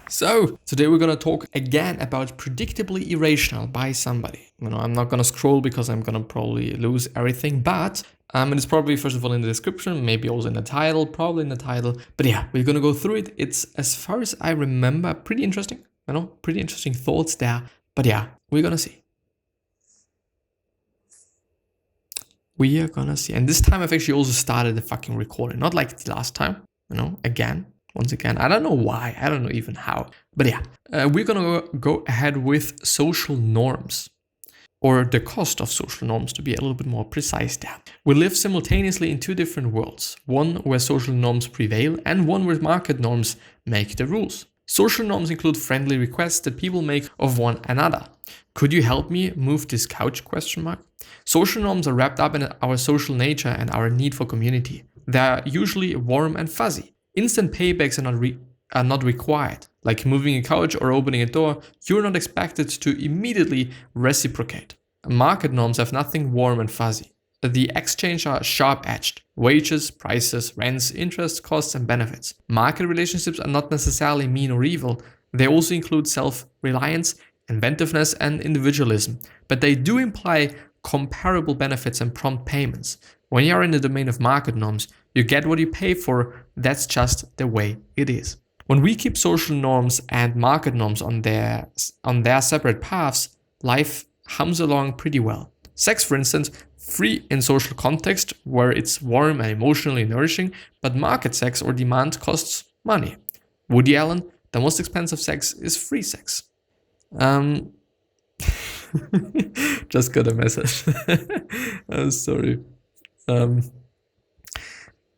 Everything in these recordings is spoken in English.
So today we're gonna talk again about Predictably Irrational by somebody. I'm not gonna scroll because I'm gonna probably lose everything, but it's probably first of all in the description, maybe also in the title, probably in the title. But yeah, we're gonna go through it. It's, as far as I remember, pretty interesting. Pretty interesting thoughts there. But yeah, we're gonna see. We are gonna see. And this time I've actually also started the fucking recording, not like the last time, once again, I don't know why, I don't know even how, but yeah, we're gonna go ahead with social norms, or the cost of social norms, to be a little bit more precise there. We live simultaneously in two different worlds, one where social norms prevail and one where market norms make the rules. Social norms include friendly requests that people make of one another. Could you help me move this couch? Social norms are wrapped up in our social nature and our need for community. They are usually warm and fuzzy. Instant paybacks are not required. Like moving a couch or opening a door, you're not expected to immediately reciprocate. Market norms have nothing warm and fuzzy. The exchange are sharp-edged. Wages, prices, rents, interest, costs, and benefits. Market relationships are not necessarily mean or evil. They also include self-reliance, inventiveness, and individualism. But they do imply comparable benefits and prompt payments. When you are in the domain of market norms, you get what you pay for. That's just the way it is. When we keep social norms and market norms on their separate paths, life hums along pretty well. Sex, for instance, free in social context where it's warm and emotionally nourishing, but market sex or demand costs money. Woody Allen, the most expensive sex is free sex. Just got a message. I'm sorry.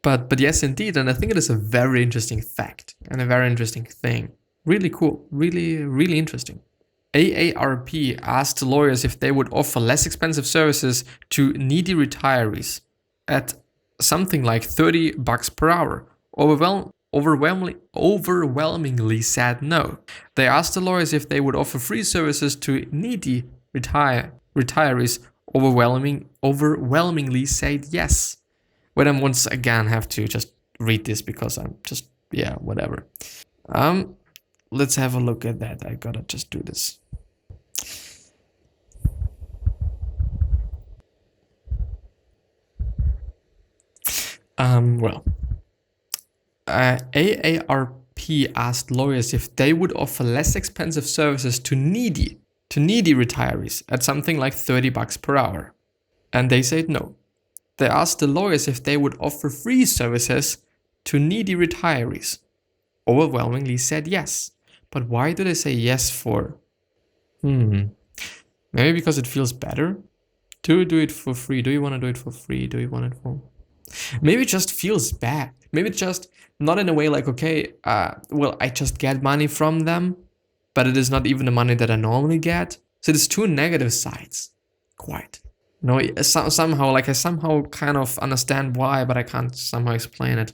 But yes, indeed, and I think it is a very interesting fact and a very interesting thing. Really cool, really interesting. AARP asked lawyers if they would offer less expensive services to needy retirees at something like $30 per hour. Overwhelmingly said no. They asked the lawyers if they would offer free services to needy retirees. Overwhelmingly said yes. But I once again have to just read this because I'm just, whatever. Let's have a look at that. I gotta just do this. AARP asked lawyers if they would offer less expensive services to needy retirees at something like $30 per hour. And they said no. They asked the lawyers if they would offer free services to needy retirees. Overwhelmingly said yes. But why do they say yes for? Maybe because it feels better to do it for free. Do you want to do it for free? Do you want it for? Maybe it just feels bad. Maybe it's just not in a way like, okay, I just get money from them, but it is not even the money that I normally get. So there's two negative sides. Quite. Somehow I somehow kind of understand why, but I can't somehow explain it.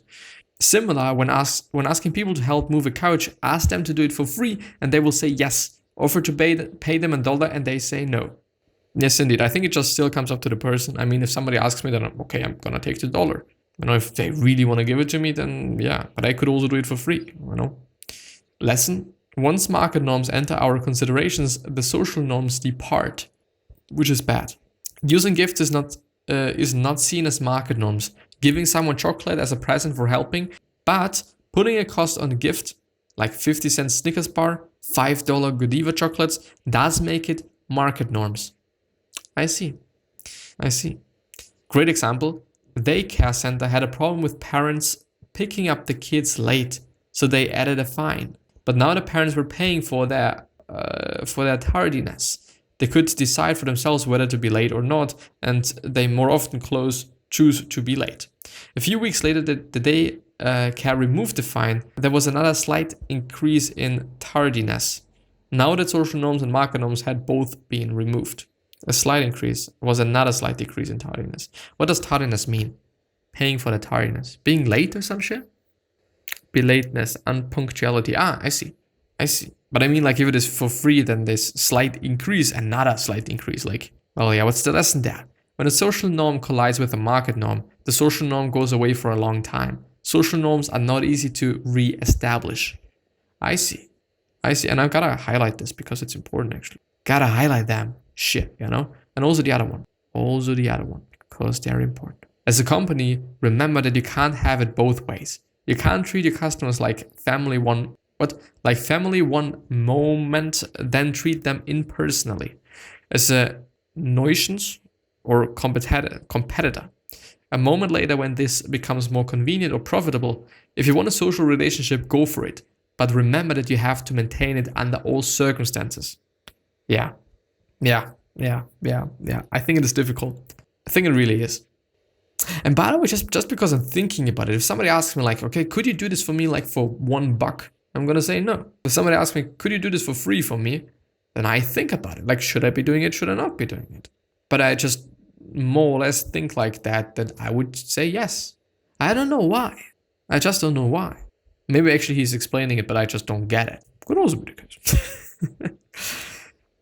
Similar, when asking people to help move a couch, ask them to do it for free and they will say yes. Offer to pay them $1 and they say no. Yes, indeed. I think it just still comes up to the person. I mean, if somebody asks me, then okay, I'm gonna take the $1. If they really want to give it to me, then yeah. But I could also do it for free. Lesson: once market norms enter our considerations, the social norms depart, which is bad. Using gifts is not seen as market norms. Giving someone chocolate as a present for helping, but putting a cost on a gift, like 50-cent Snickers bar, $5 Godiva chocolates, does make it market norms. I see. Great example. Daycare center had a problem with parents picking up the kids late, so they added a fine. But now the parents were paying for their tardiness. They could decide for themselves whether to be late or not, and they more often choose to be late. A few weeks later, the daycare removed the fine. There was another slight increase in tardiness. Now that social norms and market norms had both been removed. A slight increase was another slight decrease in tardiness. What does tardiness mean? Paying for the tardiness. Being late or some shit? Belateness, unpunctuality. I see. But I mean, like, if it is for free, then there's slight increase, another slight increase. What's the lesson there? When a social norm collides with a market norm, the social norm goes away for a long time. Social norms are not easy to re-establish. I see. I see. And I've got to highlight this because it's important, actually. Gotta highlight them. Shit, you know? And also the other one. Because they're important. As a company, remember that you can't have it both ways. You can't treat your customers like family one moment, then treat them impersonally. As a nuisance or competitor. A moment later, when this becomes more convenient or profitable, if you want a social relationship, go for it. But remember that you have to maintain it under all circumstances. Yeah. I think it is difficult. I think it really is. And by the way, just because I'm thinking about it, if somebody asks me like, okay, could you do this for me like for $1? I'm going to say no. If somebody asks me, could you do this for free for me? Then I think about it. Like, should I be doing it? Should I not be doing it? But I just more or less think like that I would say yes. I don't know why. I just don't know why. Maybe actually he's explaining it, but I just don't get it. Could also be the case.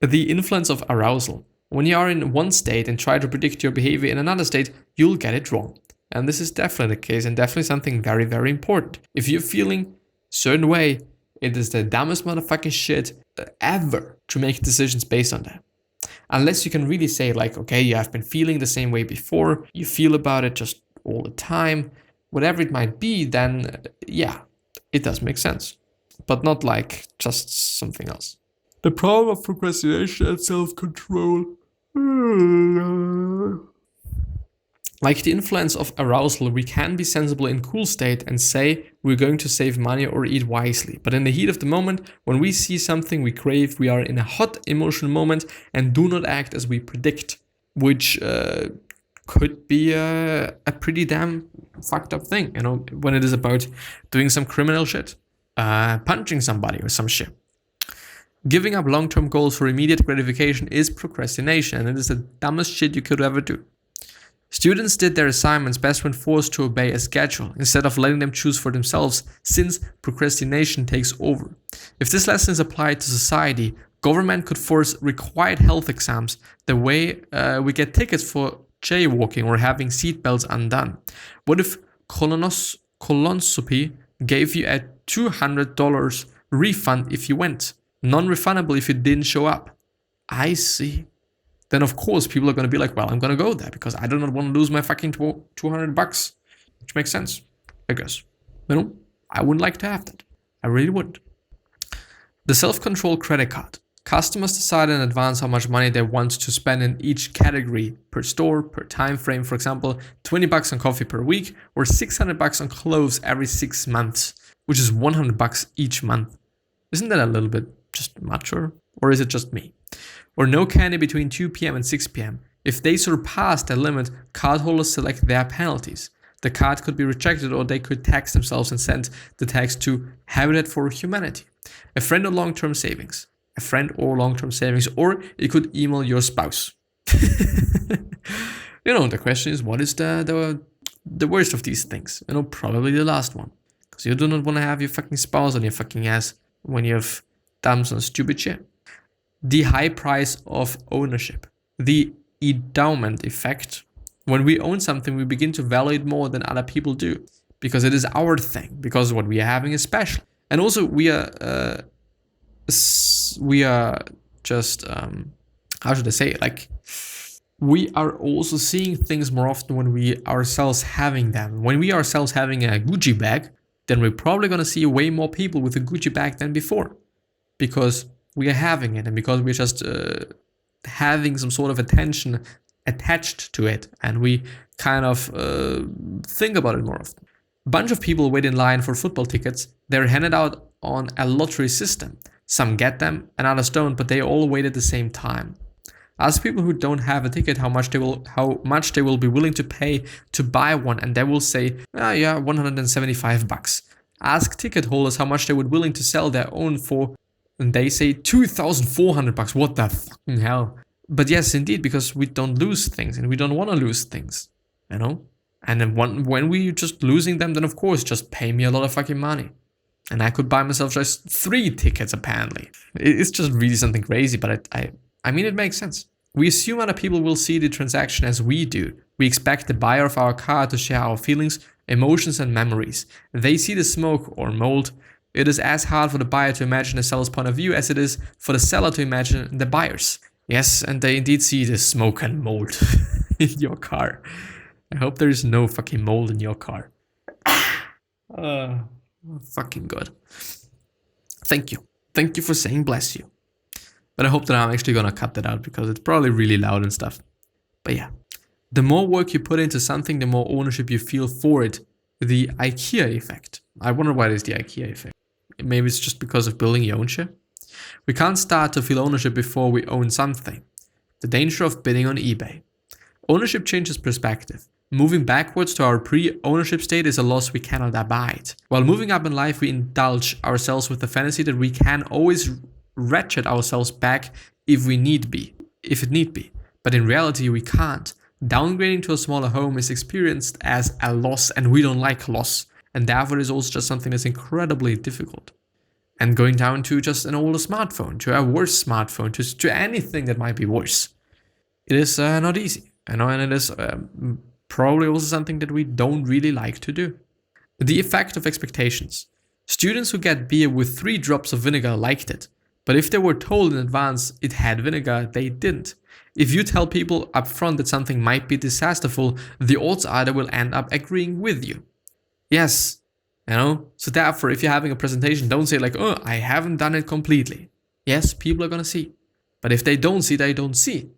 The influence of arousal. When you are in one state and try to predict your behavior in another state, you'll get it wrong. And this is definitely the case and definitely something very, very important. If you're feeling a certain way, it is the dumbest motherfucking shit ever to make decisions based on that. Unless you can really say like, okay, you have been feeling the same way before, you feel about it just all the time, whatever it might be, then yeah, it does make sense. But not like just something else. The problem of procrastination and self-control. Like the influence of arousal, we can be sensible in cool state and say we're going to save money or eat wisely. But in the heat of the moment, when we see something we crave, we are in a hot emotional moment and do not act as we predict, which could be a pretty damn fucked up thing, you know, when it is about doing some criminal shit, punching somebody or some shit. Giving up long-term goals for immediate gratification is procrastination, and it is the dumbest shit you could ever do. Students did their assignments best when forced to obey a schedule, instead of letting them choose for themselves, since procrastination takes over. If this lesson is applied to society, government could force required health exams the way we get tickets for jaywalking or having seatbelts undone. What if colonoscopy gave you a $200 refund if you went? Non-refundable if you didn't show up. I see. Then of course people are going to be like, well, I'm going to go there because I do not want to lose my fucking $200, which makes sense, I guess. You know, I wouldn't like to have that. I really wouldn't. The self-control credit card. Customers decide in advance how much money they want to spend in each category per store, per time frame. For example, $20 on coffee per week or $600 on clothes every 6 months, which is $100 each month. Isn't that a little bit just much, or is it just me? Or no candy between 2 p.m. and 6 p.m. If they surpass that limit, cardholders select their penalties. The card could be rejected or they could tax themselves and send the tax to Habitat for Humanity. A friend or long-term savings. Or you could email your spouse. You know, the question is, what is the worst of these things? You know, probably the last one. Because you do not want to have your fucking spouse on your fucking ass when you have done some stupid shit. The high price of ownership. The endowment effect. When we own something, we begin to value it more than other people do. Because it is our thing. Because what we are having is special. And also we are just, how should I say it? Like, we are also seeing things more often when we ourselves having them. When we ourselves having a Gucci bag, then we're probably going to see way more people with a Gucci bag than before. Because we are having it and because we're just having some sort of attention attached to it. And we kind of think about it more often. A bunch of people wait in line for football tickets. They're handed out on a lottery system. Some get them and others don't, but they all wait at the same time. Ask people who don't have a ticket how much they will be willing to pay to buy one, and they will say, yeah, $175. Ask ticket holders how much they would willing to sell their own for, and they say $2,400. What the fucking hell? But yes, indeed, because we don't lose things and we don't want to lose things, you know? And then when we just losing them, then of course, just pay me a lot of fucking money. And I could buy myself just 3 tickets, apparently. It's just really something crazy, but I mean, it makes sense. We assume other people will see the transaction as we do. We expect the buyer of our car to share our feelings, emotions, and memories. They see the smoke or mold It is as hard for the buyer to imagine the seller's point of view as it is for the seller to imagine the buyer's. Yes, and they indeed see the smoke and mold in your car. I hope there is no fucking mold in your car. Fucking good. Thank you. Thank you for saying bless you. But I hope that I'm actually gonna cut that out because it's probably really loud and stuff. But yeah. The more work you put into something, the more ownership you feel for it. The IKEA effect. I wonder why it is the IKEA effect. Maybe it's just because of building your own shit. We can't start to feel ownership before we own something. The danger of bidding on eBay. Ownership changes perspective. Moving backwards to our pre-ownership state is a loss we cannot abide. While moving up in life, we indulge ourselves with the fantasy that we can always ratchet ourselves back if it need be. But in reality, we can't. Downgrading to a smaller home is experienced as a loss, and we don't like loss. And therefore, it is also just something that's incredibly difficult. And going down to just an older smartphone, to a worse smartphone, to anything that might be worse. It is not easy, and it is probably also something that we don't really like to do. The effect of expectations. Students who get beer with 3 drops of vinegar liked it, but if they were told in advance it had vinegar, they didn't. If you tell people up front that something might be disasterful, the odds are they will end up agreeing with you. Yes, so therefore, if you're having a presentation, don't say like, oh, I haven't done it completely. Yes, people are gonna see, but if they don't see, they don't see.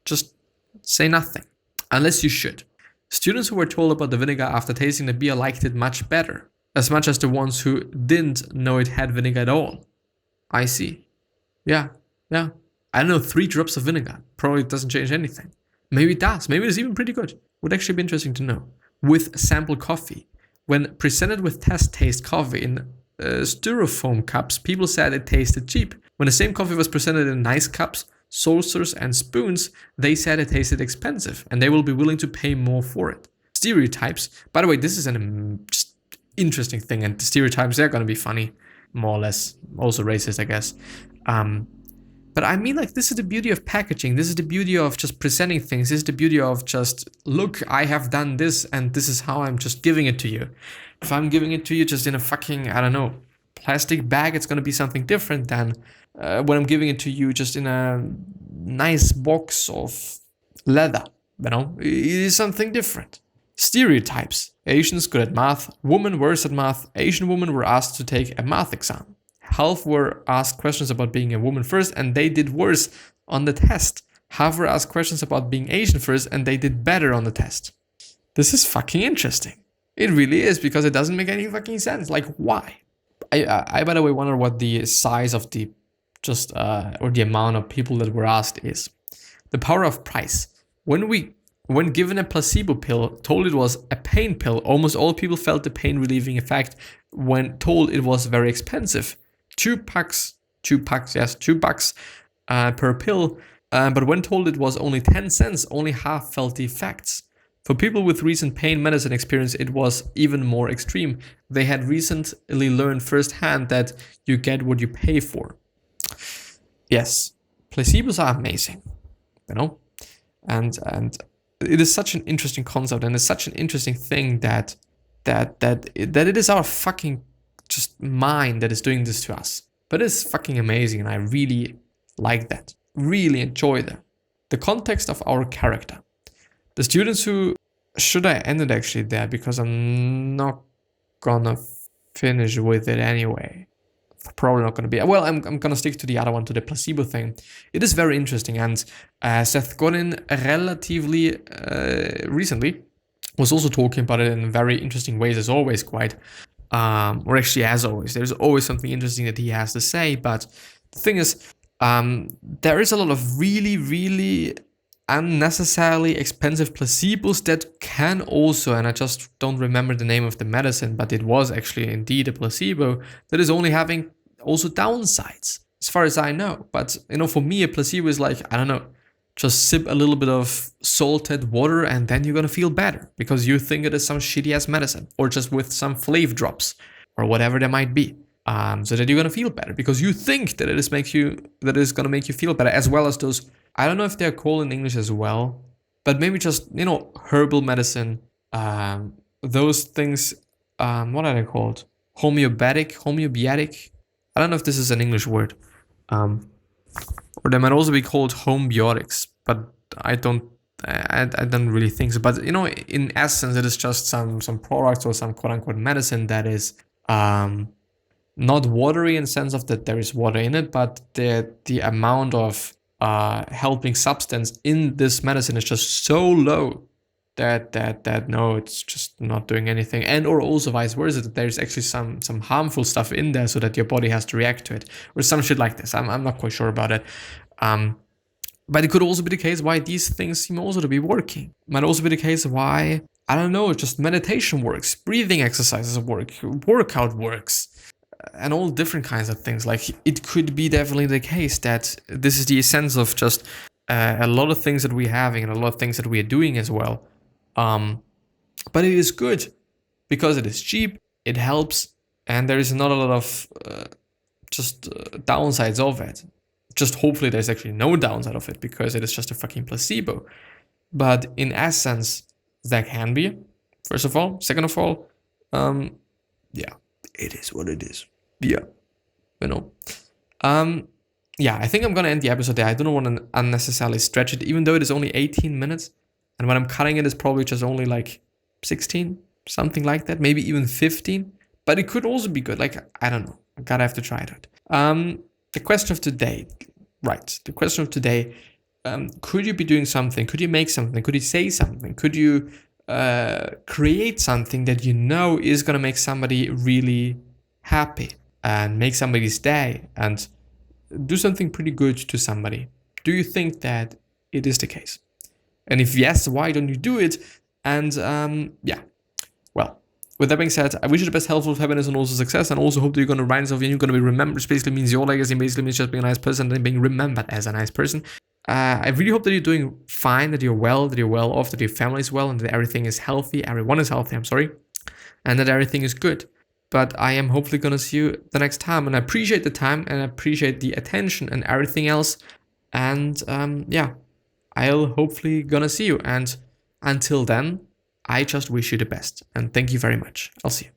Just say nothing, unless you should. Students who were told about the vinegar after tasting the beer liked it much better, as much as the ones who didn't know it had vinegar at all. I see. Yeah. I don't know, 3 drops of vinegar probably doesn't change anything. Maybe it does. Maybe it's even pretty good. Would actually be interesting to know. With sample coffee. When presented with test taste coffee in styrofoam cups, people said it tasted cheap. When the same coffee was presented in nice cups, saucers and spoons, they said it tasted expensive and they will be willing to pay more for it. Stereotypes. By the way, this is an just interesting thing, and the stereotypes, they're going to be funny, more or less. Also racist, I guess. But I mean, like, this is the beauty of packaging. This is the beauty of just presenting things. This is the beauty of just, look, I have done this and this is how I'm just giving it to you. If I'm giving it to you just in a fucking, I don't know, plastic bag, it's going to be something different than when I'm giving it to you just in a nice box of leather. It is something different. Stereotypes. Asians good at math, women worse at math. Asian women were asked to take a math exam. Half were asked questions about being a woman first and they did worse on the test. Half were asked questions about being Asian first and they did better on the test. This is fucking interesting. It really is, because it doesn't make any fucking sense. Like, why? I by the way wonder what the size of the or the amount of people that were asked is. The power of price. When given a placebo pill, told it was a pain pill, almost all people felt the pain relieving effect when told it was very expensive. $2 per pill, but when told it was only 10 cents, only half felt the effects. For people with recent pain medicine experience, it was even more extreme. They had recently learned firsthand that you get what you pay for. Yes, placebos are amazing, and it is such an interesting concept, and it's such an interesting thing that it is our fucking just mind that is doing this to us. But it's fucking amazing, and I really like that. Really enjoy that. The context of our character. The students who... Should I end it actually there? Because I'm not gonna finish with it anyway. Probably not gonna be... Well, I'm gonna stick to the other one, to the placebo thing. It is very interesting, and Seth Godin relatively recently was also talking about it in very interesting ways, as always, quite. Or actually, as always, there's always something interesting that he has to say. But the thing is, there is a lot of really, really unnecessarily expensive placebos that can also, and I just don't remember the name of the medicine, but it was actually indeed a placebo that is only having also downsides, as far as I know. But, for me, a placebo is like, I don't know, just sip a little bit of salted water and then you're gonna feel better because you think it is some shitty ass medicine, or just with some flav drops or whatever there might be, so that you're gonna feel better because you think that it is gonna make you feel better, as well as those, I don't know if they're called in English as well, but maybe just herbal medicine, those things what are they called? Homeobiotic. I don't know if this is an English word. Or they might also be called homebiotics, but I don't really think so. But in essence, it is just some products or some quote unquote medicine that is not watery in the sense of that there is water in it, but the amount of helping substance in this medicine is just so low that no, it's just not doing anything. And or also vice versa, that there's actually some harmful stuff in there so that your body has to react to it, or some shit like this. I'm not quite sure about it. But it could also be the case why these things seem also to be working. Might also be the case why, I don't know, just meditation works, breathing exercises work, workout works, and all different kinds of things. Like, it could be definitely the case that this is the essence of just a lot of things that we're having and a lot of things that we are doing as well. But it is good because it is cheap, it helps, and there is not a lot of downsides of it. Just hopefully there's actually no downside of it because it is just a fucking placebo. But in essence, there can be, first of all. Second of all, yeah, it is what it is. Yeah, I think I'm gonna end the episode there. I don't want to unnecessarily stretch it, even though it is only 18 minutes. And when I'm cutting it, it's probably just only like 16, something like that, maybe even 15. But it could also be good. Like, I don't know. I gotta have to try it out. The question of today, could you be doing something? Could you make something? Could you say something? Could you create something that you know is gonna make somebody really happy and make somebody's day and do something pretty good to somebody? Do you think that it is the case? And if yes, why don't you do it? And well, with that being said, I wish you the best health, happiness, and also success, and also hope that you're going to rise up and you're going to be remembered, which basically means your legacy, basically means just being a nice person and being remembered as a nice person. I really hope that you're doing fine, that you're well off, that your family is well, and that everything is healthy, everyone is healthy, and that everything is good. But I am hopefully going to see you the next time, and I appreciate the time, and I appreciate the attention and everything else, and I'll hopefully gonna see you, and until then, I just wish you the best, and thank you very much. I'll see you.